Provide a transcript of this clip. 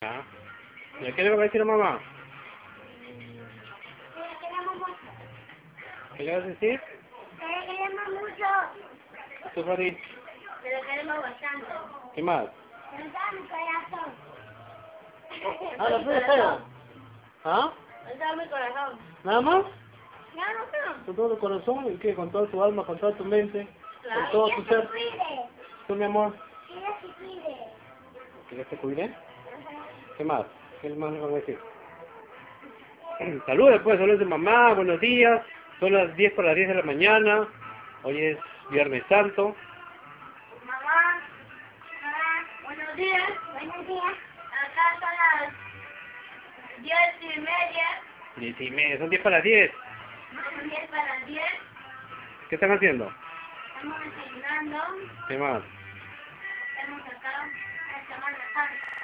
Ah. ¿Y qué le va a decir a mamá? Que le queremos mucho. ¿Qué le vas a decir? Que le queremos mucho. ¿Tú, Farid? Que le queremos bastante. ¿Qué más? Que nos da mi corazón. Ah, la fue feo. ¿Ah? Nos da mi corazón. ¿Nada más? Ya no sé. ¿Con todo tu corazón? ¿Y qué? ¿Con toda tu alma? ¿Con toda tu mente? ¿Con todo tu Que ser? se cuide. ¿Tú, mi amor? Que ella se cuide. ¿Que Dios te cuide? Ajá. ¿Qué más? ¿Qué más le van a decir? Saludos, pues, saludos de mamá, buenos días. Son las 10 para las 10 de la mañana. Hoy es Viernes Santo. Mamá, buenos días. Buenos días. Acá son las 10:30. 10:30, son 10 para las 10. Son 10 para las 10. ¿Qué están haciendo? Estamos desayunando. ¿Qué más? Estamos acá. La Semana Santa.